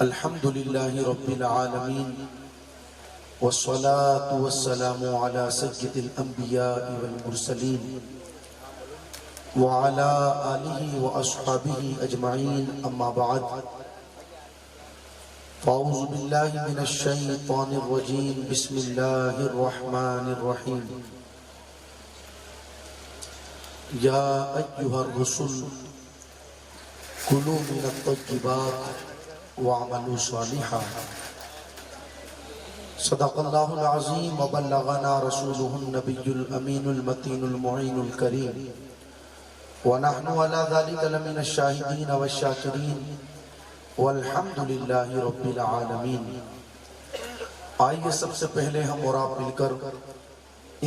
الحمد لله رب العالمين والصلاة والسلام على سيد الأنبياء والمرسلين وعلى آله وأصحابه أجمعين أما بعد فأعوذ بالله من الشيطان الرجيم بسم الله الرحمن الرحيم يا أيها الرسل كلوا من الطيبات وعملوا صالحا صدق الله العظيم وبلغنا رسوله النبي الأمين المتين المعين الكريم ونحن على ذلك لمن الشاهدين والشاكرين والحمد لله رب العالمین۔ آئیے سب سے پہلے ہم اور آپ مل کر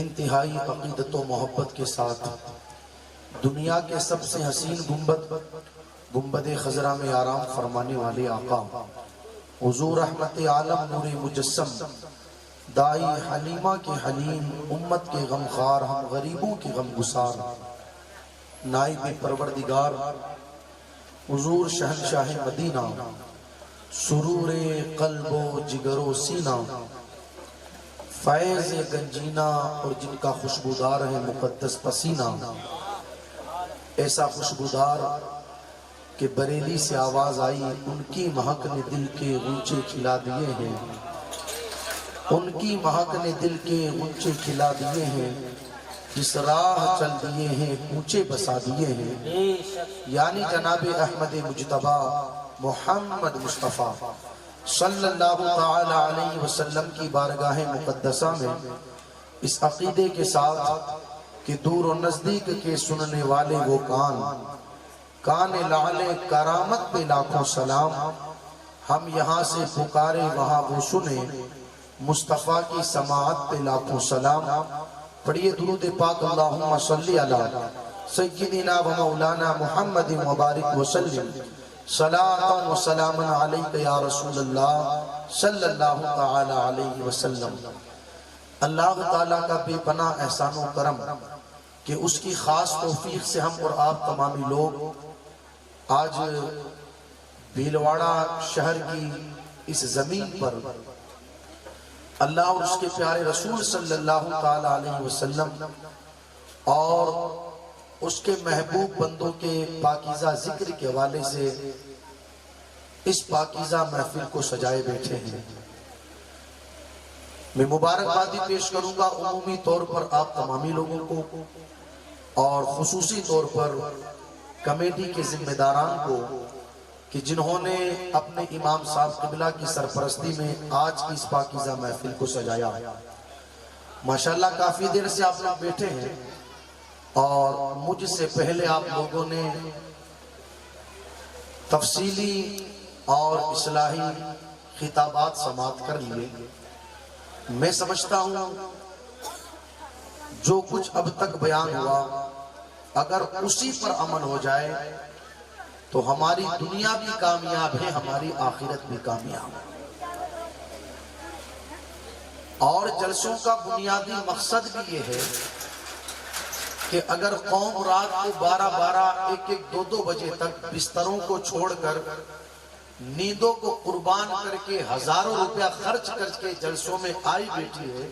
انتہائی عقیدت و محبت کے ساتھ دنیا کے سب سے حسین گنبد خضرا میں آرام فرمانے والے آقا حضور رحمت عالم نور مجسم دائی حلیمہ کے حلیم امت کے غمخوار ہم غریبوں کے غم گسار نائب پروردگار حضور شہنشاہ مدینہ سرور قلب و جگر و سینہ فیض گنجینہ اور جن کا خوشبودار ہے مقدس پسینہ، ایسا خوشبودار کہ بریلی سے آواز آئی ان کی مہک نے دل کے غنچے کھلا دیے ہیں، ان کی مہک نے دل کے غنچے کھلا دیے ہیں، جس راہ چل دیے ہیں کوچے بسا دیے ہیں، یعنی جناب احمد مجتبی محمد مصطفیٰ صلی اللہ تعالی علیہ وسلم کی بارگاہ مقدسہ میں اس عقیدے کے ساتھ کہ دور و نزدیک کے سننے والے وہ کان لعل کرامت پہ لاکھوں سلام، ہم یہاں سے پکارے وہاں وہ سنے مصطفیٰ کی سماعت پہ لاکھوں سلام۔ پڑھیے درود پاک اللہم صلی علی سیدنا و مولانا محمد مبارک وسلم صلاۃ و سلام علیک یا رسول اللہ صلی اللہ تعالی علیہ وسلم۔ اللہ تعالیٰ کا بے پناہ احسان و کرم کہ اس کی خاص توفیق سے ہم اور آپ تمامی لوگ آج بھیلواڑہ شہر کی اس زمین پر اللہ اور اس کے پیارے رسول صلی اللہ تعالی علیہ وسلم اور اس کے محبوب بندوں کے پاکیزہ ذکر کے حوالے سے اس پاکیزہ محفل کو سجائے بیٹھے ہیں۔ میں مبارکبادی پیش کروں گا عمومی طور پر آپ تمامی لوگوں کو اور خصوصی طور پر کمیٹی کے ذمہ داران کو کہ جنہوں نے اپنے امام صاحب قبلہ کی سرپرستی میں آج کی اس پاکیزہ محفل کو سجایا۔ ماشاءاللہ کافی دیر سے آپ لوگ بیٹھے ہیں اور مجھ سے پہلے آپ لوگوں نے تفصیلی اور اصلاحی خطابات سماعت کر لیے۔ میں سمجھتا ہوں جو کچھ اب تک بیان ہوا اگر اسی پر عمل ہو جائے تو ہماری دنیا بھی کامیاب ہے، ہماری آخرت بھی کامیاب ہے۔ اور جلسوں کا بنیادی مقصد بھی یہ ہے کہ اگر قوم رات کو 12 1 2 بجے تک بستروں کو چھوڑ کر نیندوں کو قربان کر کے ہزاروں روپیہ خرچ کر کے جلسوں میں آئی بیٹھی ہے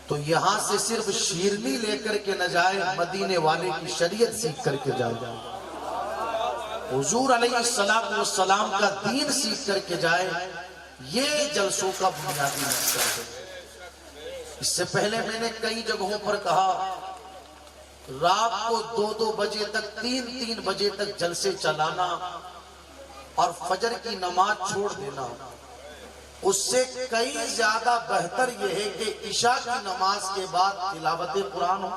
تو یہاں سے صرف شیرنی لے کر کے نہ جائے، مدینے والے کی شریعت سیکھ کر کے جائے، حضور علیہ السلام کا دین سیکھ کر کے جائے۔ یہ جلسوں کا بنیادی مقصد ہے۔ اس سے پہلے میں نے کئی جگہوں پر کہا رات کو 2 بجے تک 3 بجے تک جلسے چلانا اور فجر کی نماز چھوڑ دینا، اس سے کئی زیادہ بہتر یہ ہے کہ عشاء کی نماز کے بعد تلاوت قرآن ہو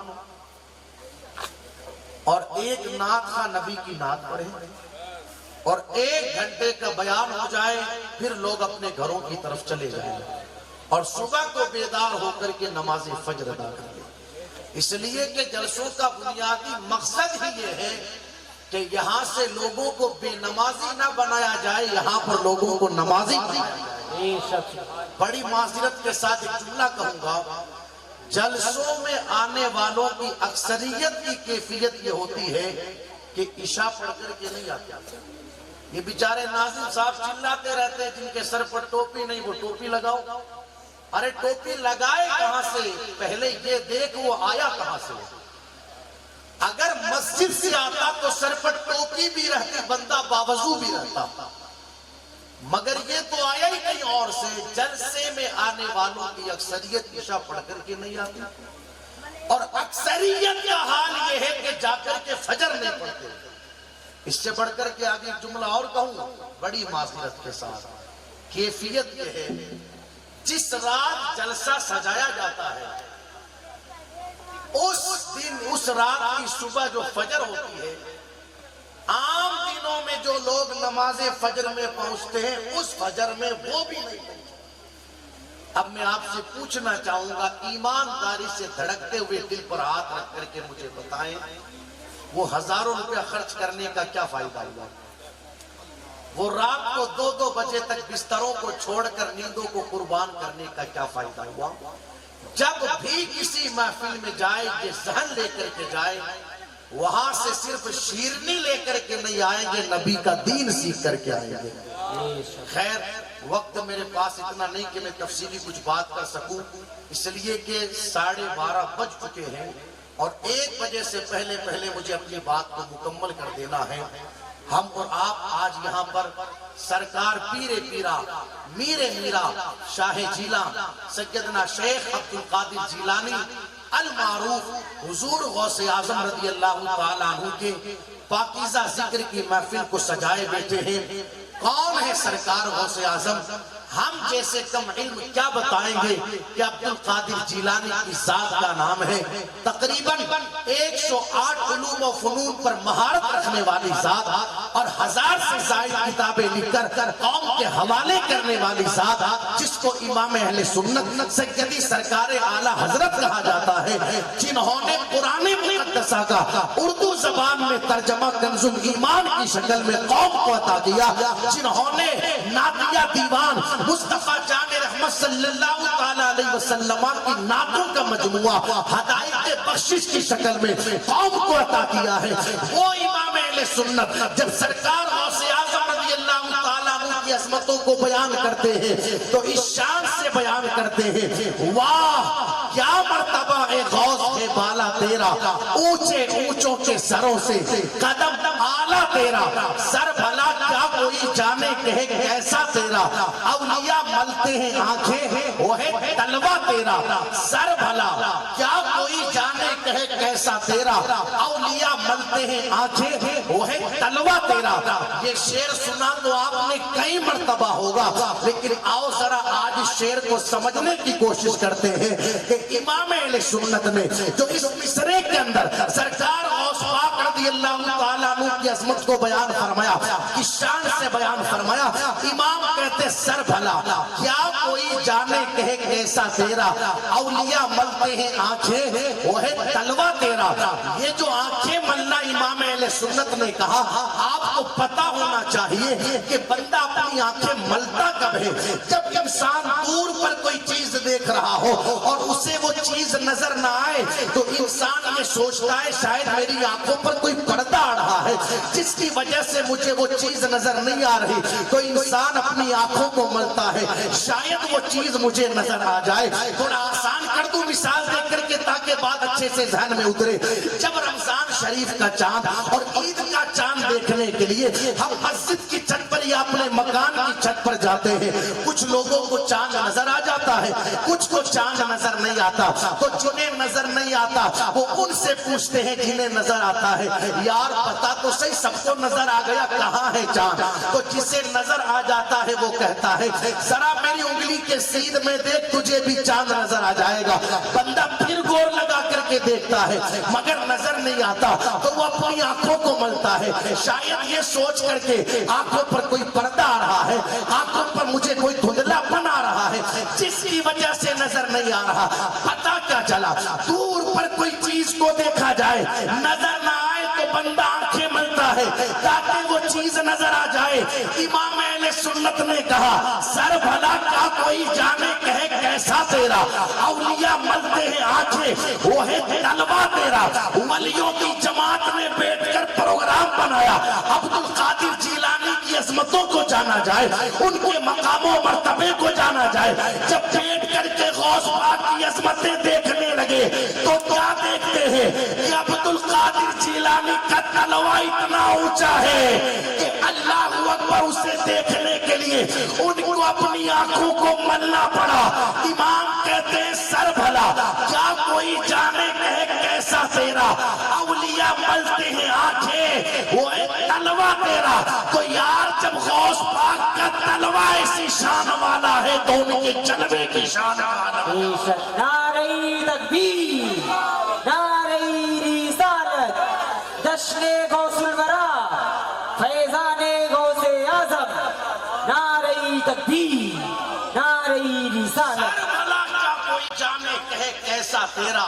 اور ایک نعت خواہ نبی کی نعت پڑھے اور 1 گھنٹے کا بیان ہو جائے، پھر لوگ اپنے گھروں کی طرف چلے جائیں اور صبح کو بیدار ہو کر کے نماز فجر ادا کریں۔ اس لیے کہ جلسوں کا بنیادی مقصد ہی یہ ہے کہ یہاں سے لوگوں کو بے نمازی نہ بنایا جائے، یہاں پر لوگوں کو نمازی بنایا جائے۔ بڑی معذرت کے ساتھ ایک جملہ کہوں گا، جلسوں میں آنے والوں کی اکثریت کی کیفیت یہ ہوتی ہے کہ عشاء پڑھ کر کے نہیں آتے، یہ بیچارے ناظم صاحب چلاتے رہتے ہیں جن کے سر پر ٹوپی نہیں وہ ٹوپی لگاؤ. ارے ٹوپی لگائے کہاں سے؟ پہلے یہ دیکھ وہ آیا کہاں سے. اگر مسجد سے آتا تو سر پر ٹوپی بھی رہتی، بندہ باوضو بھی رہتا، مگر یہ تو آیا ہی کہیں اور سے. جلسے میں آنے والوں کی اکثریت عشاء پڑھ کر کے نہیں آتی، اور اکثریت کا حال یہ ہے کہ جا کر کے فجر نہیں پڑھتے. اس سے بڑھ کر کے آگے ایک جملہ اور کہوں بڑی معذرت کے ساتھ. کیفیت یہ ہے جس رات جلسہ سجایا جاتا ہے اس دن اس رات کی صبح جو فجر ہوتی ہے، عام دنوں میں جو لوگ نماز فجر میں پہنچتے ہیں اس فجر میں وہ بھی نہیں پہنچتے. اب میں آپ سے پوچھنا چاہوں گا، ایمانداری سے دھڑکتے ہوئے دل پر ہاتھ رکھ کر کے مجھے بتائیں وہ ہزاروں روپیہ خرچ کرنے کا کیا فائدہ ہوا؟ وہ رات کو 2-2 بجے تک بستروں کو چھوڑ کر نیندوں کو قربان کرنے کا کیا فائدہ ہوا؟ جب بھی کسی محفل میں جائے یہ ذہن لے کر کے جائے وہاں سے صرف شیرنی لے کر کے نہیں آئیں گے، نبی کا دین سیکھ کر کے آئیں گے. خیر وقت میرے پاس اتنا نہیں کہ میں تفصیلی کچھ بات کر سکوں، اس لیے کہ 12:30 بج چکے ہیں اور 1 بجے سے پہلے مجھے اپنی بات کو مکمل کر دینا ہے. ہم اور آپ آج یہاں پر سرکار پیر پیرا میر میرا شاہ جیلان سیدنا شیخ عبد القادر جیلانی المعروف حضور غوث اعظم رضی اللہ تعالیٰ عنہ کے پاکیزہ ذکر کی محفل کو سجائے بیٹھے ہیں. کون ہے سرکار غوث اعظم؟ ہم جیسے کم علم کیا بتائیں گے کہ عبد القادر جیلانی کی ذات کا نام ہے. تقریباً 108 علوم و فنون پر مہارت رکھنے والی ذات اور 1000 سے زائد کتابیں لکھ کر قوم کے حوالے کرنے والی ذات، جس کو امام اہل سنت سیدی سرکار اعلیٰ حضرت کہا جاتا ہے، جنہوں نے قرآن مقدسہ کا اردو زبان میں ترجمہ کنز ایمان کی شکل میں قوم کو عطا کیا، جنہوں نے نعتیہ دیوان مصطفیٰ جان رحمت صلی اللہ تعالیٰ علیہ وسلم کی نعتوں کا مجموعہ ہدایت بخشش کی شکل میں قوم کو عطا کیا ہے. وہ امام اہل سنت جب سرکار غوث اعظم رضی اللہ تعالیٰ عنہ کی عظمتوں کو بیان کرتے ہیں تو اس شان سے بیان کرتے ہیں، واہ کیا مرتبہ ہے غوث کے بالا تیرا، اونچے اونچوں کے سروں سے قدم اعلیٰ تیرا، سر بھلا کیا کوئی جانے کہے کیسا تیرا، اولیاء ملتے ہیں آنکھیں وہ ہے تلوہ تیرا، سر بھلا کیا کوئی جانے کہے کیسا تیرا، اولیاء ملتے ہیں آنکھیں وہ ہے تلوہ تیرا. یہ شعر سنا تو آپ نے کئی مرتبہ ہوگا، لیکن آؤ ذرا آج شعر کو سمجھنے کی کوشش کرتے ہیں کہ امام اہل سنت نے جو اس مصرے کے اندر سرکار غوث پاک رضی اللہ تعالیٰ عنہ کی عظمت کو بیان فرمایا، کس شان سے بیان فرمایا. امام کہتے سر بھلا کیا کوئی جانے کہے کیسا تیرا، اولیاء ملتے ہیں آنکھیں وہ ہے تلوہ تیرا. یہ جو آنکھیں ملنا امام اہل سنت نے کہا، آپ کو پتا ہونا چاہیے کہ بندہ اپنی آنکھیں ملتا کب ہے؟ جب انسان دور پر کوئی چیز دیکھ رہا ہو اور اسے وہ چیز نظر نہ آئے تو انسان یہ سوچتا ہے شاید میری آنکھوں پر کوئی پردہ آ رہا ہے جس کی وجہ سے مجھے وہ چیز نظر نہیں آ رہی. تو انسان اپنی آنکھوں کو ملتا ہے شاید وہ چیز مجھے نظر آ جائے. تھوڑا آسان کر دوں مثال دے کر کے تاکہ بات اچھے سے ذہن میں اترے. جب رمضان شریف کا چاند اور عید کا چاند دیکھنے کے لیے ہم مسجد کی چھت پر یا اپنے مکان کی چھت پر جاتے ہیں، کچھ لوگوں کو چاند نظر آ جاتا ہے، کچھ کو چاند نظر نہیں آتا. تو جنہیں نظر نہیں آتا وہ ان سے پوچھتے ہیں جنہیں نظر آتا ہے، یار پتا تو صحیح سب کو نظر آ گیا کہاں ہے چاند؟ تو جسے نظر آ جاتا ہے وہ کہتا ہے ذرا میری انگلی کے سیدھ میں دیکھ تجھے بھی چاند نظر آ جائے گا. بندہ پھر غور لگا کر کے دیکھتا ہے مگر نظر نہیں آتا تو وہ اپنی آنکھوں کو ملتا ہے، شاید یہ سوچ کر کے آنکھوں پر کوئی پردہ آ رہا ہے، آنکھوں پر مجھے کوئی دھندلا پن آ رہا ہے جس کی وجہ سے نظر نہیں آ رہا. پتا کیا چلا؟ دور پر کوئی چیز کو دیکھا جائے نظر نہ آئے تو بندہ آنکھیں ملتا ہے تاکہ وہ چیز نظر آ جائے. امام اہل سنت نے کہا سر بھلا کیا کوئی جانے کہے کیسا تیرا، اولیاء ملتے ہیں آنکھیں وہ ہے تلوہ تیرا. ولیوں کی جماعت نے بیٹھ کر پروگرام بنایا عبد القادر جیلانی کی عظمتوں کو جانا جائے، ان کے مقاموں مرتبے کو جانا جائے، جب بیٹھ کر کے غوث پاک کی عظمتیں دیکھنے لگے تو کیا دیکھتے ہیں کہ عبد القادر جیلانی کا تلوہ اتنا اونچا ہے کہ اللہ اکبر، اسے دیکھنے کے لیے ان کو اپنی آنکھوں کو ملنا پڑا۔ امام کہتے ہیں سر بھلا کیا کوئی جانے کہ کیسا تیرا، اولیاء ملتے ہیں آنکھیں وہ ایک تلوہ تیرا۔ تو یار جب غوث پاک کا تلوہ ایسی شان والا ہے تو ان کے جلوے کی شان والا ہے۔ نعرہ تکبیر، نعرہ رسالت، جشن غوث الورا، فیضان غوث اعظم، نعرہ تکبیر، نعرہ رسالت۔ جانے کہے کیسا تیرا،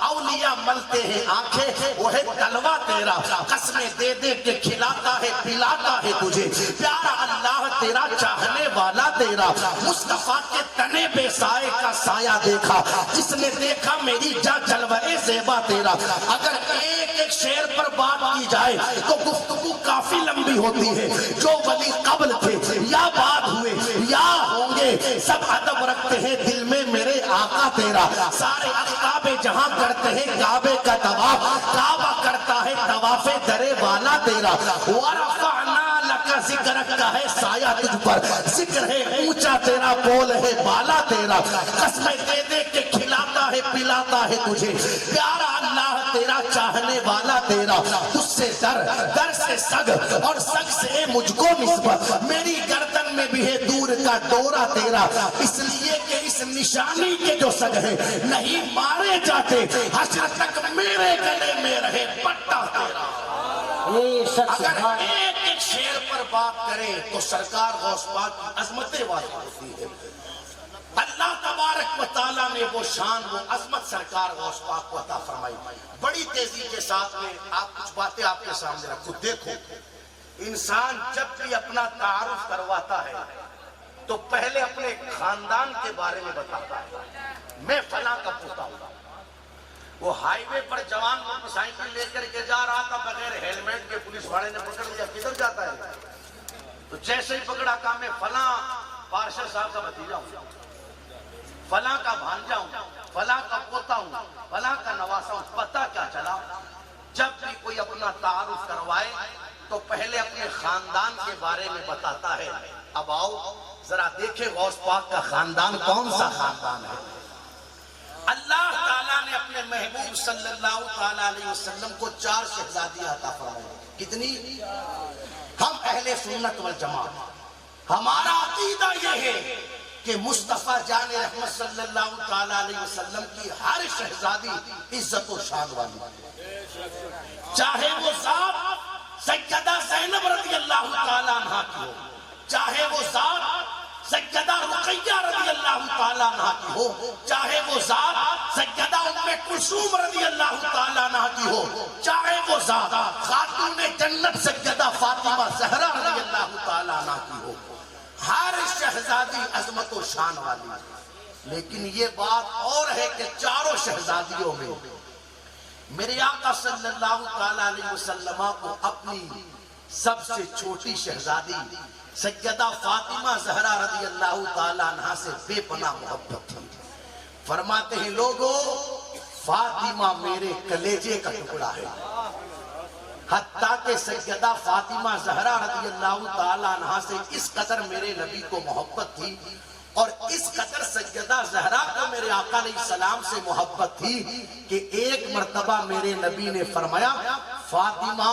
اولیاء ملتے ہیں آنکھیں وہ ہے تلوہ تیرا، قسمیں دے دے کے کھلاتا ہے پلاتا ہے تجھے، پیارا اللہ تیرا چاہنے والا تیرا۔ مصطفیٰ کے تنے بے سائے کا سایہ دیکھا، جس نے دیکھا میری جا جلوہ زیبا تیرا۔ اگر ایک ایک شعر پر بات کی جائے تو گفتگو کافی لمبی ہوتی ہے۔ جو ولی قبل تھے یا بعد ہوئے یا ہوں گے، سب ادب رکھتے ہیں دل میں میرے آقا تیرا۔ سارے اقطاب جہاں کرتے ہیں کعبے کا طواف، کعبہ کرتا ہے طواف درے والا تیرا۔ ورفعنا لک ذکرک کا ہے سایہ تجھ پر، ذکر ہے اونچا تیرا، بول ہے بالا تیرا، قسمیں دے دے کے کھلاتا ہے پلاتا ہے تجھے، پیارا اللہ تیرا چاہنے والا تیرا۔ تجھ سے در، در سے سگ اور سگ سے مجھ کو نسبت، میری گردن میں بھی ہے دور کا ڈورا تیرا، اس لیے کہ اس نشانی کے جو سگ ہیں نہیں مارے جاتے، حشر تک میرے گلے میں رہے پٹا تیرا۔ اگر ایک ایک شعر پر بات کریں تو سرکار غوث پاک کی عظمتیں واضح ہوتی ہے۔ اللہ تبارک و تعالیٰ نے وہ شان وہ عظمت سرکار غوث پاک کو عطا فرمائی۔ بڑی تیزی کے ساتھ میں آپ کچھ باتیں آپ کے سامنے رکھو۔ دیکھو انسان جب بھی اپنا تعارف کرواتا ہے تو پہلے اپنے خاندان کے بارے میں بتاتا ہے، میں فلاں کا پوتا ہوں۔ وہ ہائی وے پر جوان موٹر سائیکل لے کر کے جا رہا تھا، بغیر ہیلمٹ کے پولیس والے نے پکڑ لیا، کدھر جاتا ہے؟ تو جیسے ہی پکڑا کہا میں فلاں پارشد صاحب کا بھتیجا ہوں، فلاں کا بھانجا ہوں، فلاں کا پوتا ہوں، فلاں کا نواسا ہوں۔ پتہ کیا چلا؟ جب بھی کوئی اپنا تعارف کروائے تو پہلے اپنے خاندان کے بارے میں بتاتا ہے۔ اب آؤ ذرا دیکھیں غوث پاک کا خاندان کون سا خاندان ہے۔ اللہ تعالیٰ نے اپنے محبوب صلی اللہ تعالیٰ علیہ وسلم کو 4 شہزادی عطا فرمائی۔ کتنی؟ ہم اہل سنت والجماعت، ہمارا عقیدہ یہ ہے کہ مصطفیٰ جان رحمت صلی اللہ تعالیٰ علیہ وسلم کی ہر شہزادی عزت و شان والی، چاہے وہ ذات سیدہ زینب رضی اللہ تعالیٰ عنہ کی ہو، چاہے وہ ذات سیدہ رقیہ رضی اللہ تعالیٰ عنہ کی ہو، چاہے وہ ذات سیدہ ام کلثوم رضی اللہ تعالیٰ عنہ کی ہو، چاہے وہ ذات خاتون جنت سیدہ فاطمہ زہرا رضی اللہ تعالیٰ عنہ کی ہو، ہر شہزادی عظمت و شان والی۔ لیکن یہ بات اور ہے کہ 4 شہزادیوں میں میرے آقا صلی اللہ تعالیٰ علیہ وسلم کو اپنی سب سے چھوٹی شہزادی سیدہ فاطمہ زہرا رضی اللہ تعالیٰ عنہ سے بے پناہ محبت تھی۔ فرماتے ہیں لوگوں فاطمہ میرے کلیجے کا ٹکڑا ہے، حتیٰ کہ سیدہ فاطمہ زہرا رضی اللہ تعالیٰ عنہ سے اس قدر میرے نبی کو محبت تھی اور اس قدر سیدہ زہرا کو میرے آقا علیہ السلام سے محبت تھی کہ ایک مرتبہ میرے نبی نے فرمایا فاطمہ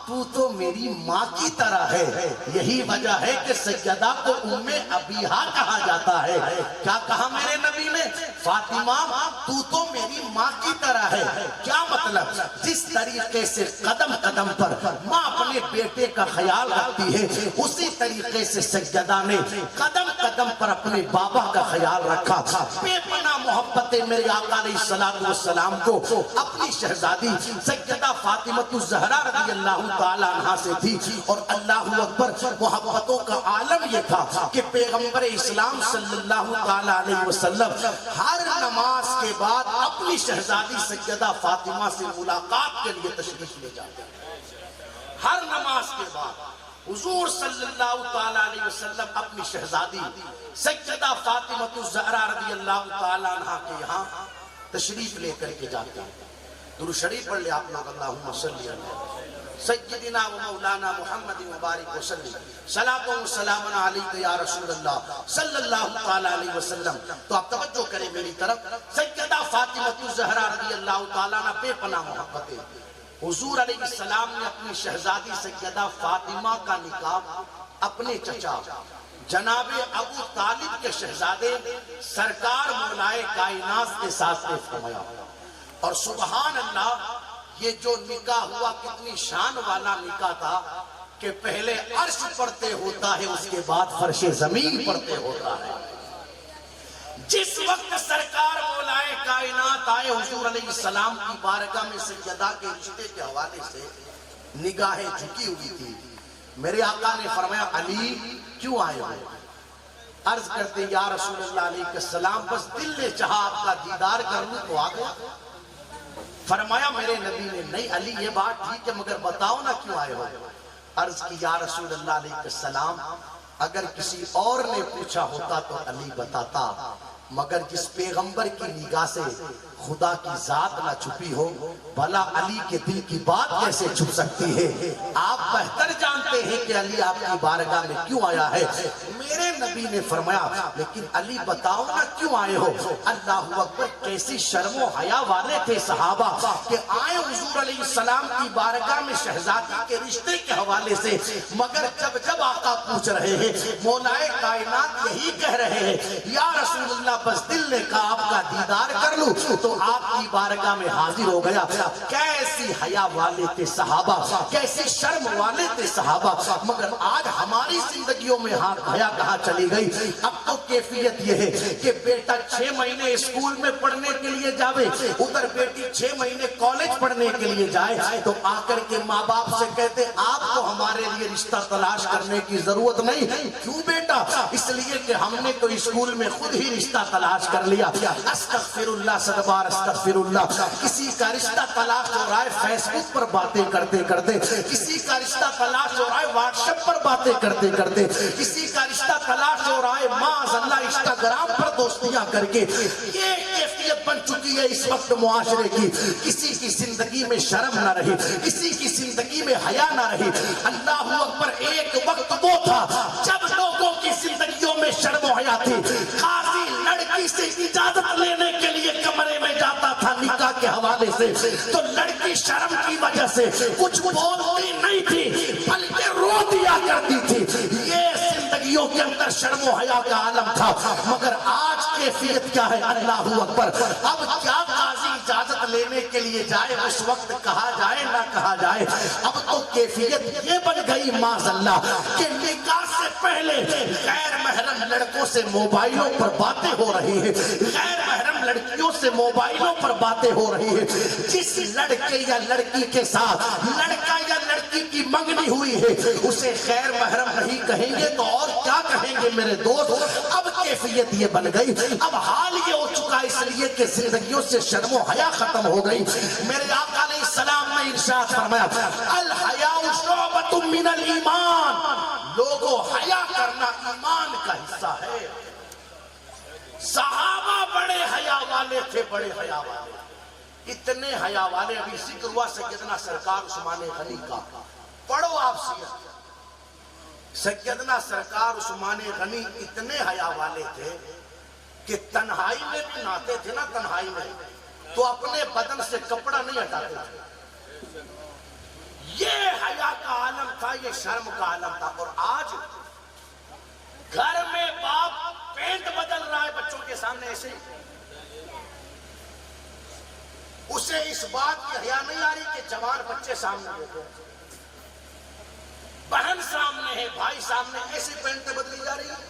تو تو میری ماں کی طرح ہے۔ یہی وجہ ہے کہ سیدہ کو ام ابیہا کہا جاتا ہے۔ کیا کہا میرے نبی نے؟ فاطمہ تو میری ماں کی طرح ہے۔ کیا مطلب؟ جس طریقے سے قدم قدم پر ماں اپنے بیٹے کا خیال رکھتی ہے اسی طریقے سے سیدہ نے قدم قدم پر اپنے بابا کا خیال رکھا۔ بے پناہ محبت میرے آقا علیہ السلام کو اپنی شہزادی سیدہ فاطمہ الزہرا رضی اللہ تعالیٰ عنہ سے تھی۔ اور اللہ اکبر، محبتوں کا عالم یہ تھا کہ پیغمبر اسلام صلی اللہ تعالیٰ علیہ وسلم ہر نماز کے بعد اپنی شہزادی سیدہ فاطمہ سے ملاقات کے لیے تشریف لے جاتے ہیں۔ ہر نماز کے بعد حضور صلی اللہ تعالیٰ علیہ وسلم اپنی شہزادی سیدہ فاطمہ الزہرا رضی اللہ تعالیٰ عنہ کے یہاں تشریف لے کر کے جاتے ہیں. درود شریف پڑھ لے آپ لوگ. اللہم صلی علی سیدنا و مولانا محمد مبارک وسلم صلاۃ و سلام علیک یا رسول اللہ صلی اللہ تعالیٰ علیہ وسلم. تو آپ توجہ کریں میری طرف. سیدہ فاطمہ الزہرا رضی اللہ تعالیٰ عنہ بے پناہ محبت ہے. حضور علیہ السلام نے اپنی شہزادی سیدہ فاطمہ کا نکاح اپنے چچا جناب ابو طالب کے شہزادے سرکار مولائے کائنات کے ساتھ فرمایا. اور سبحان اللہ یہ جو نکاح ہوا کتنی شان والا نکاح تھا کہ پہلے عرش پڑتے ہوتا ہے اس کے بعد فرش زمین پڑتے ہوتا ہے. جس وقت سرکار مولائے کائنات آئے حضور علیہ السلام کی بارگاہ میں سیدہ کے رشتے کے حوالے سے نگاہیں جھکی ہوئی تھی. میرے آقا نے فرمایا علی کیوں آئے ہو؟ عرض کرتے یا رسول اللہ علیہ السلام بس دل نے چاہا آپ کا دیدار کر لوں تو آ گیا. فرمایا میرے نبی نے نہیں علی یہ بات ٹھیک ہے مگر بتاؤ نا کیوں آئے ہو؟ عرض کی یا رسول اللہ علیہ السلام اگر کسی اور نے پوچھا ہوتا تو علی بتاتا مگر جس پیغمبر کی نگاہ سے خدا کی ذات نہ چھپی ہو بھلا علی کے دل کی بات کیسے چھپ سکتی ہے؟ آپ بہتر جانتے ہیں کہ علی آپ کی بارگاہ میں کیوں آیا ہے. میرے نبی نے فرمایا لیکن علی بتاؤ نا کیوں آئے ہو؟ اللہ اکبر کیسی شرم و حیا والے تھے صحابہ کہ آئے حضور علیہ السلام کی بارگاہ میں شہزادی کے رشتے کے حوالے سے مگر جب آقا پوچھ رہے ہیں مولائے کائنات یہی کہہ رہے ہیں یا رسول اللہ بس دل نے کہا آپ کا دیدار کر لوں تو آپ کی بارگاہ میں حاضر ہو گیا. کیسی حیا والے تھے صحابہ کیسی شرم والے تھے صحابہ. مگر آج ہماری زندگیوں میں حیا کہاں چلی گئی. اب تو کیفیت یہ ہے کہ بیٹا 6 مہینے اسکول میں پڑھنے کے لیے جاوے ادھر بیٹی 6 مہینے کالج پڑھنے کے لیے جائے تو آ کر کے ماں باپ سے کہتے آپ کو ہمارے لیے رشتہ تلاش کرنے کی ضرورت نہیں. کیوں بیٹا؟ اس لیے کہ ہم نے تو اسکول میں خود ہی رشتہ تلاش کر لیا. استغفر اللہ صدبار استغفر اللہ. کسی کا رشتہ تلاش ہو رہا ہے فیس بک پر باتیں کرتے کرتے, کسی کا رشتہ تلاش ہو رہا ہے واٹس ایپ پر باتیں کرتے کرتے, کسی کا رشتہ تلاش ہو رہا ہے معاذ اللہ انسٹاگرام پر دوستیاں کر کے. یہ کیفیت بن چکی ہے اس وقت معاشرے کی. کسی کی زندگی میں شرم نہ رہی, کسی کی زندگی میں حیا نہ رہی. اللہ اکبر, ایک وقت وہ تھا جب لوگوں کی زندگیوں میں شرم و حیا تھی. قاضی لڑکی سے اجازت لینے کے لیے کمرے میں جاتا تھا نکاح کے حوالے سے تو لڑکی شرم کی وجہ سے کچھ بولتی نہیں تھی بلکہ رو دیا کرتی تھی. یہ زندگیوں کے اندر شرم و حیا کا عالم تھا. مگر آج کیفیت کیا ہے؟ اللہ اکبر. اب کیا قاضی اجازت لینے کے لیے جائے اس وقت کہا جائے نہ کہا جائے. اب تو کیفیت یہ بن گئی معاذ اللہ کہ نکاح سے پہلے غیر محرم لڑکوں سے موبائلوں پر باتیں ہو رہی ہیں, غیر محرم لڑکیوں سے موبائلوں پر باتیں ہو رہی ہیں. جس لڑکے یا لڑکی کے ساتھ لڑکا یا لڑکی کی منگنی ہوئی ہے اسے غیر محرم نہیں کہیں گے تو اور کیا کہیں گے میرے دوست. اب کیفیت یہ بن گئی, اب حال یہ ہو چکا اس لیے کہ زندگیوں سے شرم و حیا ختم ہو گئی. میرے آقا علیہ السلام نے ارشاد فرمایا الحیاء شعبۃ من الایمان. لوگوں حیا کرنا ایمان کا حصہ ہے. صحابہ بڑے حیا والے تھے, بڑے حیا والے, اتنے حیا والے. ابھی ذکر ہوا سیدنا سرکار عثمان غنی کا, پڑھو آپ سیرت. سیدنا سرکار عثمان غنی اتنے حیا والے تھے کہ تنہائی میں بھی نہاتے تھے نا, تنہائی میں تو اپنے بدن سے کپڑا نہیں ہٹاتے تھے. یہ حیا کا عالم تھا, یہ شرم کا عالم تھا. اور آج گھر میں باپ پینٹ بدل رہا ہے بچوں کے سامنے ایسے, اسے اس بات کی حیا نہیں آ رہی کہ جوان بچے سامنے دیکھو, بہن سامنے ہے, بھائی سامنے, ایسی پینٹیں بدلی جا رہی ہیں.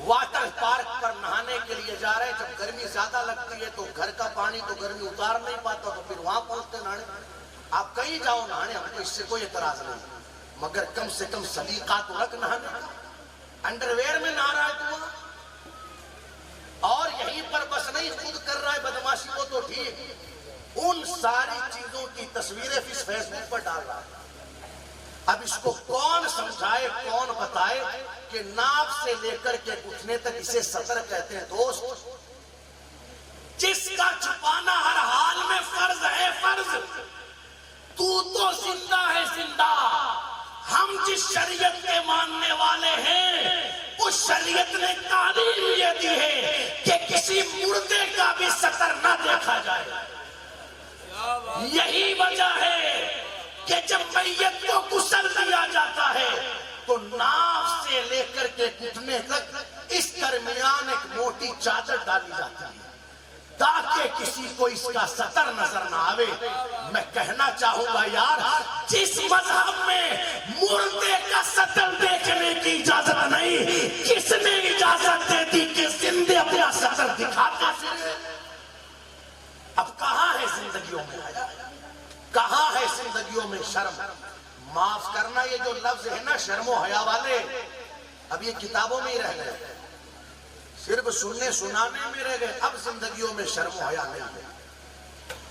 واٹر پارک پر نہانے کے لیے جا رہے, جب گرمی زیادہ لگتی ہے تو گھر کا پانی تو گرمی اتار نہیں پاتا تو پھر وہاں پہنچتے نہانے. آپ کہیں جاؤ نہانے, ہم کو اس سے کوئی اعتراض نہیں, مگر کم سے کم سلیقہ تو رکھ نہانے کا. انڈرویئر میں نہا رہا ہے تو وہاں, اور یہیں پر بس نہیں خود کر رہا ہے بدماشی کو تو ٹھیک, ان ساری چیزوں کی تصویریں فیس بک پر ڈال رہا ہے. اب اس کو کون سمجھائے، کون بتائے کہ ناف سے لے کر کے گھٹنے تک اسے سطر کہتے ہیں دوست، جس کا چھپانا ہر حال میں فرض ہے فرض۔ تو زندہ ہے زندہ، ہم جس شریعت کے ماننے والے ہیں اس شریعت نے تعلیم یہ دی ہے کہ کسی مردے کا بھی سطر نہ دیکھا جائے۔ یہی وجہ ہے کہ جب میت کو غسل دیا جاتا ہے تو ناف سے لے کر کے گھٹنے تک اس درمیان ایک موٹی چادر ڈالی جاتی ہے تاکہ کسی کو اس کا سطر نظر نہ آوے۔ میں کہنا چاہوں گا یار، جس مذہب میں مردے کا سطر دیکھنے کی اجازت نہیں، کس نے اجازت دے دی کہ زندے اپنا سطر دکھاتے پھریں؟ اب کہاں ہے زندگیوں میں حیا، کہاں ہے زندگیوں میں شرم؟ معاف کرنا، یہ جو لفظ ہے نا شرم و حیا والے، اب یہ کتابوں میں ہی رہ گئے، صرف سننے سنانے میں رہ گئے، اب زندگیوں میں شرم و حیا نہیں ہے۔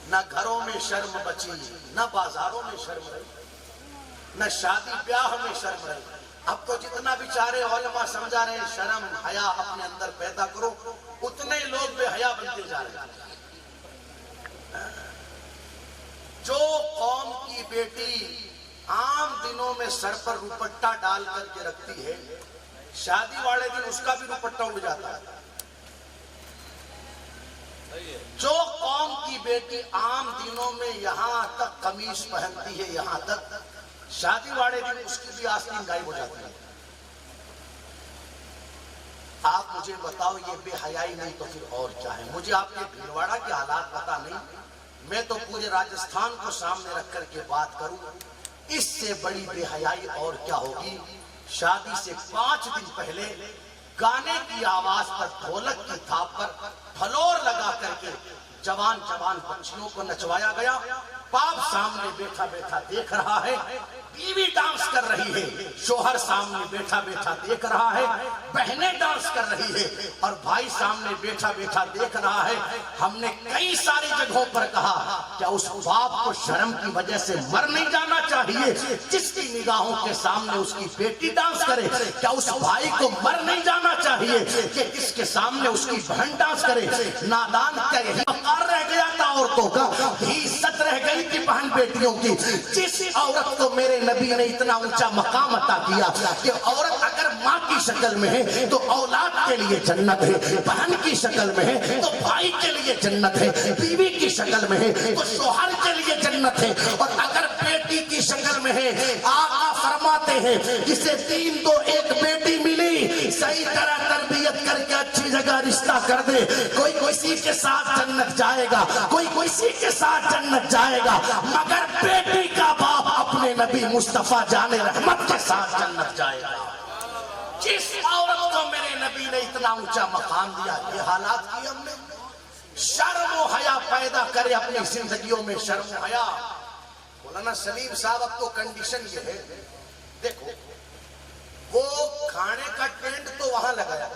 نہ گھروں میں شرم بچی، نہ بازاروں میں شرم رہی، نہ شادی بیاہ میں شرم رہی۔ اب تو جتنا بیچارے علماء سمجھا رہے ہیں شرم حیا اپنے اندر پیدا کرو، اتنے لوگ بے حیا بنتے جا رہے ہیں۔ جو قوم کی بیٹی عام دنوں میں سر پر روپٹہ ڈال کر کے رکھتی ہے، شادی والے دن اس کا بھی روپٹہ اڑ جاتا ہے۔ جو قوم کی بیٹی عام دنوں میں یہاں تک قمیص پہنتی ہے، یہاں تک، شادی والے دن اس کی بھی آستین غائب ہو جاتی ہے۔ آپ مجھے بتاؤ یہ بے حیائی نہیں تو پھر اور کیا ہے؟ مجھے آپ کے بھیلواڑہ کے حالات پتہ نہیں، میں تو پورے راجستھان کو سامنے رکھ کر کے بات کروں، اس سے بڑی بے حیائی اور کیا ہوگی؟ شادی سے 5 دن پہلے گانے کی آواز پر، ڈھولک کی تھاپ پر پھلور لگا کر کے جوان جوان بچیوں کو نچوایا گیا۔ باپ سامنے بیٹھا بیٹھا دیکھ رہا ہے، بیوی ڈانس کر رہی ہے، شوہر سامنے بیٹھا بیٹھا دیکھ رہا ہے، بہنیں ڈانس کر رہی ہے، اور بھائی سامنے بیٹھا بیٹھا دیکھ رہا ہے۔ ہم نے کئی ساری جگہوں پر کہا کیا اس باپ کو شرم کی وجہ سے مر نہیں جانا چاہیے جس کی نگاہوں کے سامنے اس کی بیٹی ڈانس کرے؟ کیا اس بھائی کو مر نہیں جانا چاہیے کہ جس کے سامنے اس کی بہن ڈانس کرے؟ نادان کیا یہی وقار رہ گیا تھا عورتوں کا؟ یہی عزت رہ گئی تھی بہن بیٹیوں کی؟ جس عورت کو میرے نبی نے اتنا اونچا مقام عطا کیا کہ عورت اگر ماں کی شکل میں ہے تو اولاد کے لیے جنت ہے، بہن کی شکل میں ہے تو بھائی کے لیے جنت ہے، بیوی کی شکل میں ہے تو شوہر کے لیے جنت ہے، اور اگر بیٹی کی شکل میں ہے، آقا فرماتے ہیں جسے 3 تو 1 بیٹی ملی، صحیح طرح تربیت کر کے اچھی جگہ رشتہ کر دے، کوئی کسی کے ساتھ جنت جائے گا، کوئی کسی کے ساتھ جنت جائے گا، مگر بیٹی کا باپ اپنے نبی مصطفیٰ جان رحمت کے ساتھ جنت جائے گا۔ جس عورت کو میرے نبی نے اتنا اونچا مقام دیا، یہ حالات کی ہم نے۔ شرم و حیا پیدا کرے اپنی زندگیوں میں، شرم و حیا۔ مولانا سلیم صاحب اب تو کنڈیشن یہ ہے، دیکھو وہ کھانے کا ٹینٹ تو وہاں لگایا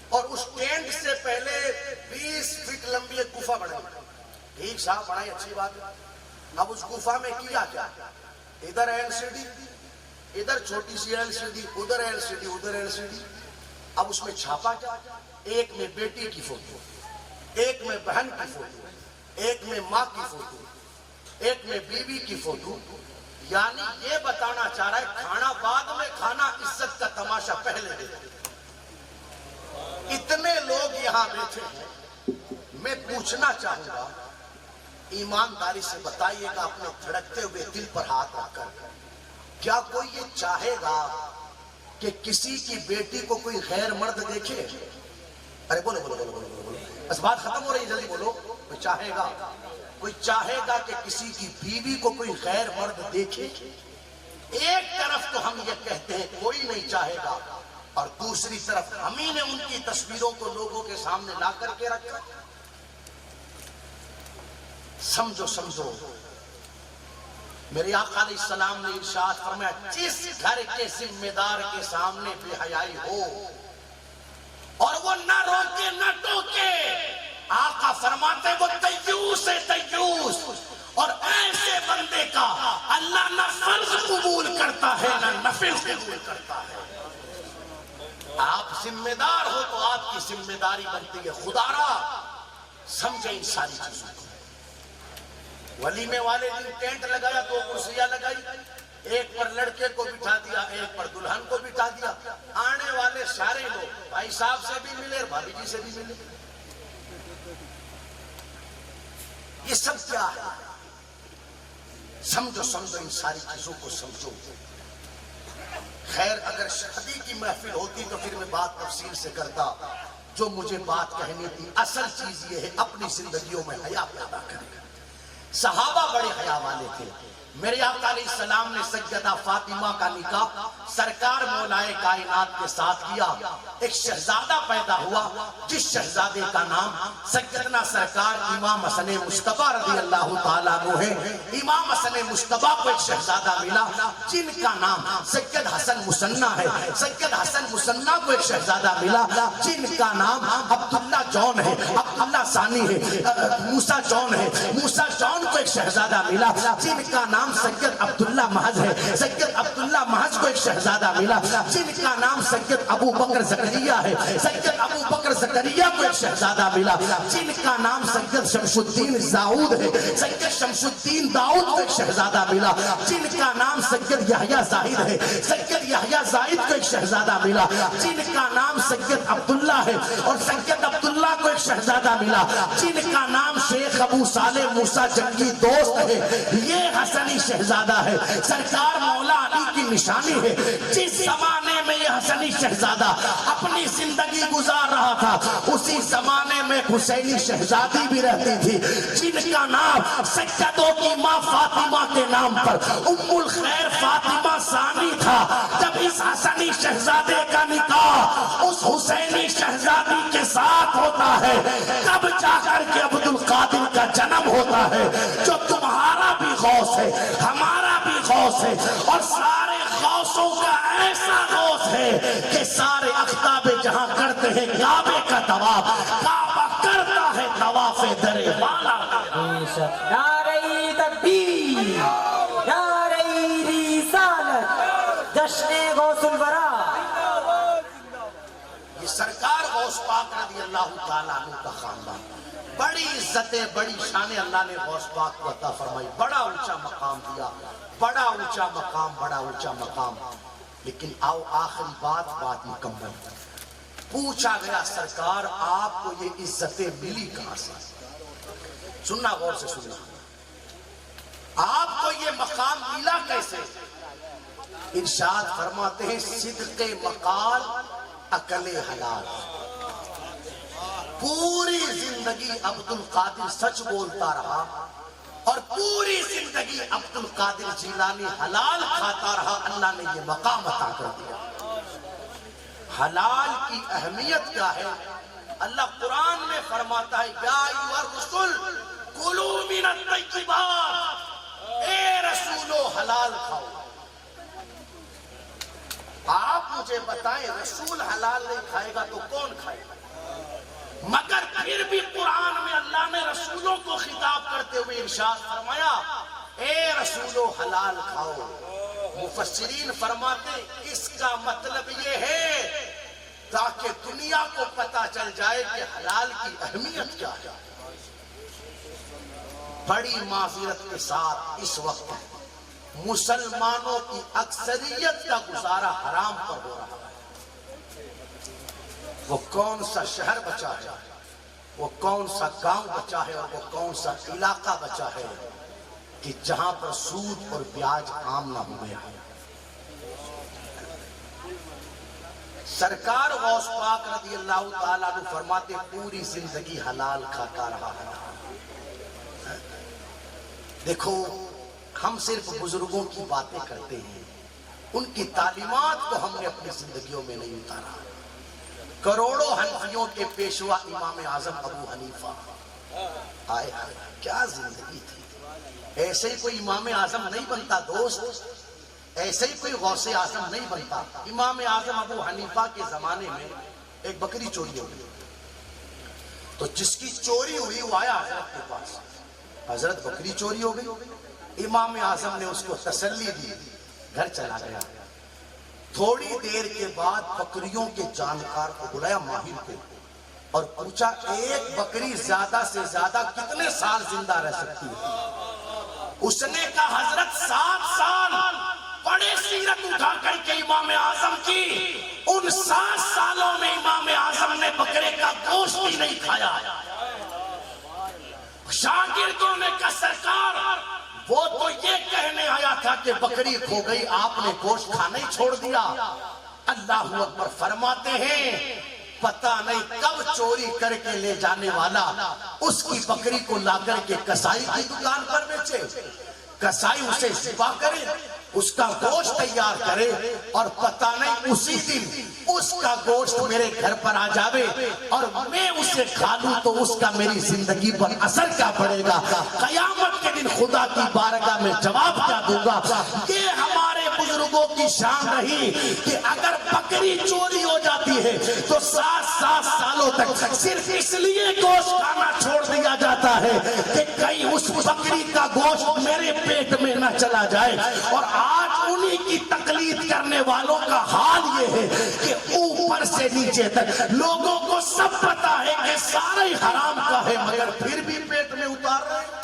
اور اس ٹینٹ سے پہلے 20 فٹ لمبی ایک گفا بنائی۔ ٹھیک صاحب، بڑھائی اچھی بات ہے۔ اب اس گفا میں کیا کیا؟ ادھر LCD، ادھر چھوٹی سی LCD، ادھر LCD، ادھر LCD۔ اب اس میں چھاپا کیا؟ ایک میں بیٹی کی فوٹو، ایک میں بہن کی فوٹو، ایک میں ماں کی فوٹو، ایک میں بیوی کی فوٹو۔ یعنی یہ بتانا چاہ رہا ہے کھانا بعد میں کھانا، عزت کا تماشا پہلے دے۔ اتنے لوگ یہاں بیٹھے ہیں، میں پوچھنا چاہوں گا ایمانداری سے بتائیے گا اپنے دھڑکتے ہوئے دل پر ہاتھ رکھ کر، کیا کوئی یہ چاہے گا کہ کسی کی بیٹی کو کوئی غیر مرد دیکھے؟ ارے بولو بولو بولو بولو بولو، بس بات ختم ہو رہی ہے، جلدی بولو۔ کوئی چاہے گا، کوئی چاہے گا کہ کسی کی بیوی کو کوئی غیر مرد دیکھے؟ ایک طرف تو ہم یہ کہتے ہیں کوئی نہیں چاہے گا، اور دوسری طرف ہم ہی نے ان کی تصویروں کو لوگوں کے سامنے لا کر کے رکھا۔ سمجھو سمجھو، میرے آقا علیہ السلام نے ارشاد فرمایا جس گھر کے ذمہ دار کے سامنے بے حیائی ہو اور وہ نہ روکے نہ ٹوکے، آقا فرماتے وہ دیوس ہے، دیوس۔ اور ایسے بندے کا اللہ نہ فرض قبول کرتا ہے نہ نفل قبول کرتا ہے. آپ ذمہ دار ہو تو آپ کی ذمہ داری بنتی ہے خدا را سمجھے ان ساری چیزوں کو. ولیمے والے دن ٹینٹ لگایا، 2 کرسیاں لگائی، ایک پر لڑکے کو بٹھا دیا، ایک پر دلہن کو بٹھا دیا. آنے والے سارے لوگ بھائی صاحب سے بھی ملے اور بھابھی جی سے بھی ملے. یہ سب کیا ہے؟ سمجھو ان ساری چیزوں کو سمجھو. خیر اگر شادی کی محفل ہوتی تو پھر میں بات تفصیل سے کرتا. جو مجھے بات کہنی تھی اصل چیز یہ ہے اپنی زندگیوں میں حیا پیدا کریں. صحابہ بڑے حیا والے تھے. میرے آقا علیہ السلام نے سیدہ فاطمہ کا نکاح سرکار مولائے کائنات کے ساتھ کیا. ایک شہزادہ پیدا ہوا جس شہزادے کا نام سیدنا سرکار امام حسن مصطفیٰ رضی اللہ تعالیٰ عنہ ہے. امام حسن مصطفیٰ کو ایک شہزادہ ملا جن کا نام سید حسن مثنیٰ ہے. سید حسن مثنیٰ کو ایک شہزادہ ملا جن کا نام عبداللہ جون ہے، عبداللہ ثانی ہے، موسیٰ جون ہے. موسیٰ جون کو ایک شہزادہ ملا جن کا نام سید عبداللہ محض ہے. سید عبداللہ محض کو ایک شہزادہ ملا جن کا نام سید ابو بکر زکریا ہے. سید ابو بکر زکریا کو ایک شہزادہ ملا جن کا نام سید شمس الدین داؤد ہے. سید شمس الدین داؤد کو ایک شہزادہ ملا جن کا نام سید یحییٰ زاہد ہے. سید یحییٰ زاہد کو ایک شہزادہ ملا جن کا نام سید عبداللہ ہے. اور سید عبداللہ کو ایک شہزادہ ملا جن کا نام شیخ ابو صالح موسیٰ جنگی دوست ہے. یہ حسنی شہزادہ ہے. سرکار مولا علی کی نشانی ہے. جس زمانے میں یہ حسنی شہزادہ اپنی زندگی گزار رہا تھا اسی زمانے میں حسینی شہزادی بھی رہتی تھی جن کا نام سیدوں کی ماں فاطمہ کے نام پر ام الخیر فاطمہ ثانی تھا. جب اس حسنی شہزادے کا نکاح اس حسینی شہزادی کے ساتھ ہوتا ہے تب جا کر کے عبد القادر کا جنم ہوتا ہے جو تمہارا بھی غوث ہے ہمارا بھی غوث ہے اور سارے غوثوں کا ایسا غوث ہے کہ سارے اختاب جہاں کرتے ہیں کعبے کا طواف، کعبہ کرتا ہے طواف در بالا. نعرہ تکبیر، نعرہ رسالت، جشن غوث الورا. یہ سرکار غوث پاک رضی اللہ تعالیٰ عنہ کا خاندان. بڑی عزتیں بڑی شانیں اللہ نے غوث پاک کو عطا فرمائی. بڑا اونچا مقام دیا، بڑا اونچا مقام، بڑا اونچا مقام. لیکن آؤ آخری بات مکمل. پوچھا گیا سرکار آپ کو یہ عزتیں ملی کہاں سے؟ سننا غور سے سننا. آپ کو یہ مقام ملا کیسے؟ ارشاد فرماتے ہیں صدق مقال عقل حلال. پوری زندگی عبد القادر سچ بولتا رہا اور پوری زندگی عبد القادر جیلانی حلال کھاتا رہا. اللہ نے یہ مقام عطا کر دیا. حلال کی اہمیت کیا ہے؟ اللہ قرآن میں فرماتا ہے یا ایھا الرسل کلوا من الطیبات، اے رسولو حلال کھاؤ. آپ مجھے بتائیں رسول حلال نہیں کھائے گا تو کون کھائے گا؟ مگر پھر بھی قرآن میں اللہ نے رسولوں کو خطاب کرتے ہوئے ارشاد فرمایا اے رسولو حلال کھاؤ. مفسرین فرماتے اس کا مطلب یہ ہے تاکہ دنیا کو پتا چل جائے کہ حلال کی اہمیت کیا ہے. بڑی معذرت کے ساتھ اس وقت مسلمانوں کی اکثریت کا گزارا حرام پر ہو رہا ہے. وہ کون سا شہر بچا ہے، وہ کون سا گاؤں بچا ہے اور وہ کون سا علاقہ بچا ہے کہ جہاں پر سود اور بیاج عام نہ ہوئے ہیں. سرکار غوث پاک رضی اللہ تعالیٰ عنہ فرماتے پوری زندگی حلال کھاتا رہا ہے. دیکھو ہم صرف بزرگوں کی باتیں کرتے ہیں، ان کی تعلیمات کو ہم نے اپنی زندگیوں میں نہیں اتارا. کروڑوں حنفیوں کے پیشوا امام اعظم ابو حنیفہ، آئے کیا زندگی تھی. ایسے ہی کوئی امام اعظم نہیں بنتا دوست، ایسے ہی کوئی غوث اعظم نہیں بنتا. امام اعظم ابو حنیفہ کے زمانے میں ایک بکری چوری ہو گئی تو جس کی چوری ہوئی وہ آیا حضرت کے پاس. حضرت بکری چوری ہو گئی، امام اعظم نے اس کو تسلی دی، گھر چلا گیا۔ تھوڑی دیر کے بعد بکریوں کے جانکار کو بلایا، ماہر کو، اور پوچھا ایک بکری زیادہ سے زیادہ کتنے سال زندہ رہ سکتی ہے؟ اس نے کہا حضرت 7 سال۔ بڑے سیرت اٹھا کر کے امام اعظم کی، ان 7 سالوں میں امام اعظم نے بکرے کا گوشت بھی نہیں کھایا۔ شاگردوں نے کہا سرکار وہ تو یہ کہنے آیا تھا کہ بکری کھو گئی، آپ نے گوشت کھانا ہی چھوڑ دیا۔ اللہ اکبر فرماتے ہیں پتہ نہیں کب چوری کر کے لے جانے والا اس کی بکری کو لا کر کے کسائی کی دکان پر بیچے، کسائی اسے ذبح کرے، اس کا گوشت تیار کرے، اور پتہ نہیں اسی دن اس کا گوشت میرے گھر پر آ جاوے اور میں اسے کھا لوں تو اس کا میری زندگی پر اثر کیا پڑے گا؟ قیامت کے دن خدا کی بارگاہ میں جواب کیا دوں گا؟ یہ ہمارے بزرگوں کی شان رہی کہ اگر بکری چوری ہو جاتی ہے تو 7 سالوں تک صرف اس لیے گوشت کھانا چھوڑ دیا جاتا ہے کہ کہیں اس بکری کا گوشت میرے پیٹ میں نہ چلا جائے۔ اور آج انہی کی تقلید کرنے والوں کا حال یہ ہے کہ اوپر سے نیچے تک لوگوں کو سب پتا ہے کہ سارا ہی حرام کا ہے، مگر پھر بھی پیٹ میں اتار رہے ہیں۔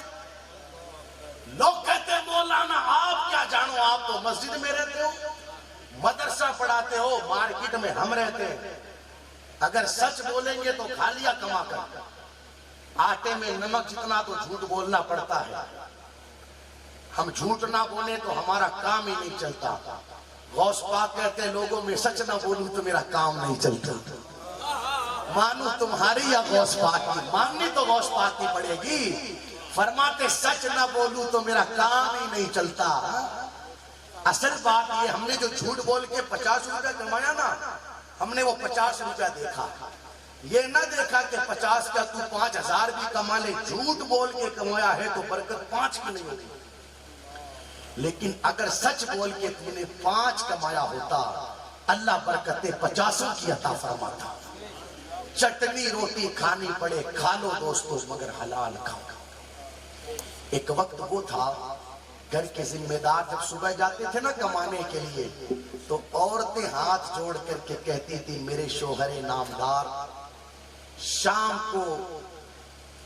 لوگ کہتے ہیں مولانا آپ کیا جانو، آپ تو مسجد میں رہتے ہو، مدرسہ پڑھاتے ہو، مارکیٹ میں ہم رہتے ہیں، اگر سچ بولیں گے تو کھا لیا کما کر، آٹے میں نمک جتنا تو جھوٹ بولنا پڑتا ہے، ہم جھوٹ نہ بولیں تو ہمارا کام ہی نہیں چلتا۔ غوث پاک کہتے ہیں لوگوں میں سچ نہ بولوں تو میرا کام نہیں چلتا۔ مانو تمہاری یا غوث پاک کی؟ ماننی تو غوث پاک کی پڑے گی۔ فرماتے سچ نہ بولوں تو میرا کام ہی نہیں چلتا۔ اصل بات یہ ہم نے جو جھوٹ بول کے 50 روپے کمایا نا، ہم نے وہ 50 روپے دیکھا، یہ نہ دیکھا کہ 50 کا تو 5000 بھی کما لے، جھوٹ بول کے کمایا ہے تو برکت 5 کی نہیں ہوتی۔ لیکن اگر سچ بول کے تم نے 5 کمایا ہوتا، اللہ برکتیں 50 کی عطا فرماتا۔ چٹنی روٹی کھانی پڑے کھا لو دوستو، مگر حلال کھاؤ۔ ایک وقت وہ تھا گھر کے ذمہ دار جب صبح جاتے تھے نا کمانے کے لیے تو عورتیں ہاتھ جوڑ کر کے کہتی تھی میرے شوہر نامدار شام کو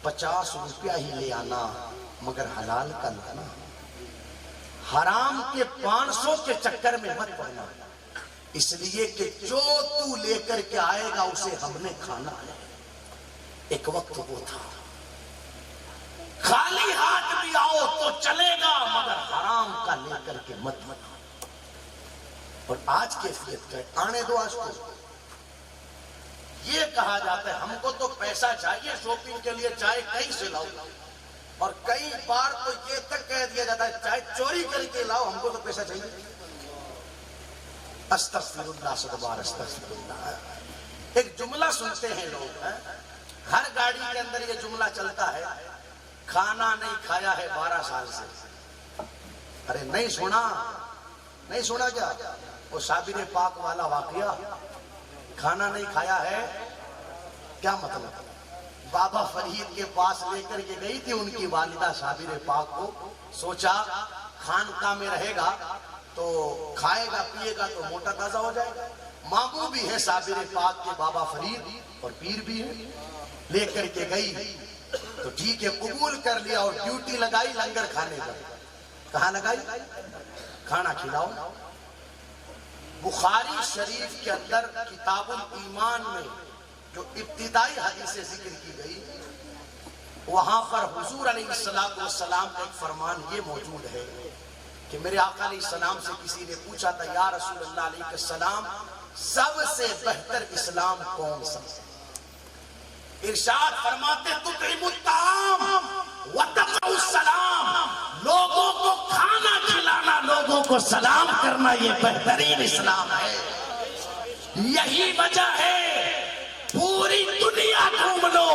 50 روپیہ ہی لے آنا، مگر حلال کا لانا، حرام کے 500 کے چکر میں مت پڑنا، اس لیے کہ جو تو لے کر کے آئے گا اسے ہم نے کھانا ہے۔ ایک وقت وہ تھا خالی ہاتھ بھی آؤ تو چلے گا، مگر حرام کا لے کر کے مت مت۔ اور آج کیفیت ہے، آنے دو آج کو یہ کہا جاتا ہے ہم کو تو پیسہ چاہیے شاپنگ کے لیے، چاہے کہیں سے لاؤ، اور کئی بار تو یہ تک کہہ دیا جاتا ہے چاہے چوری کر کے لاؤ ہم کو تو پیسہ چاہیے۔ استغفر اللہ صدبار استغفر اللہ۔ ایک جملہ سنتے ہیں لوگ، ہر گاڑی کے اندر یہ جملہ چلتا ہے، کھانا نہیں کھایا ہے 12 سال سے۔ ارے نہیں سنا کیا وہ صابر پاک والا واقعہ؟ کھانا نہیں کھایا ہے کیا مطلب؟ بابا فرید کے پاس لے کر کے گئی تھی ان کی والدہ صابر پاک کو، سوچا خانقاہ میں رہے گا تو کھائے گا پیے گا تو موٹا تازہ ہو جائے گا، ماموں بھی ہے صابر پاک کے بابا فرید اور پیر بھی ہے، لے کر کے گئی تو ٹھیک ہے قبول کر لیا اور ڈیوٹی لگائی لنگر کھانے کا۔ کہاں لگائی؟ کھانا کھلاؤ۔ بخاری شریف کے اندر کتاب الایمان میں جو ابتدائی حدیث ذکر کی گئی وہاں پر حضور علیہ السلام کا ایک فرمان یہ موجود ہے کہ میرے آقا علیہ السلام سے کسی نے پوچھا تھا یا رسول اللہ علیہ السلام سب سے بہتر اسلام کون سا؟ ارشاد فرماتے تطعم الطعام وتقرأ السلام، لوگوں کو کھانا کھلانا، لوگوں کو سلام کرنا، یہ بہترین اسلام ہے۔ یہی وجہ ہے پوری دنیا گھوم لو،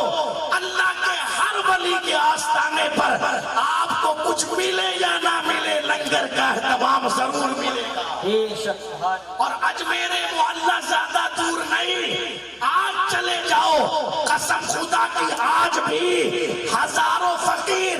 اللہ کے ہر ولی کے آستانے پر آپ کو کچھ ملے یا نہ ملے لنگر کا اہتمام ضرور ملے گا۔ اور اجمیر معلیٰ زیادہ دور نہیں، آج چلے جاؤ قسم خدا کی، آج بھی ہزاروں فقیر